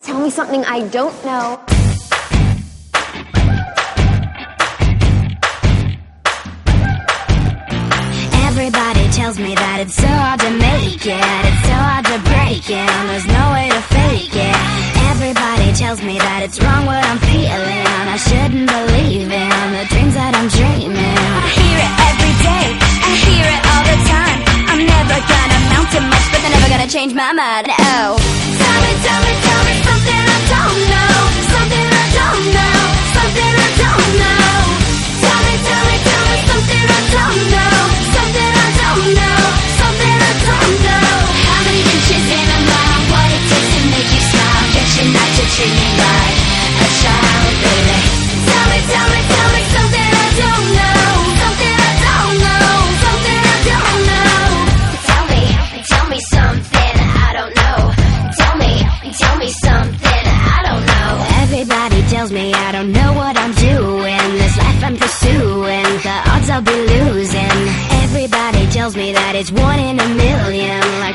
Tell me something I don't know. Everybody tells me that it's so hard to make it, it's so hard to break it, and there's no way to fake it. Everybody tells me that it's wrong what I'm feeling, I shouldn't believe in the dreams that I'm dreaming. I hear it every day, I hear it all the time. I'm never gonna amount to much, but they're never gonna change my mind. Oh, tell me something I don't know, something I don't know, something I don't know. Tell me something I don't know, something I don't know, something I don't know. How many inches in a mile? What it takes to make you smile? Get your night to treat me like a child, baby. Tell me something I don't know, something I don't know, something I don't know. Tell me something I don't know. Tell me something I don't know. Everybody tells me I don't know what I'm doing. This life I'm pursuing, the odds I'll be losing. Everybody tells me that it's 1 in a million, like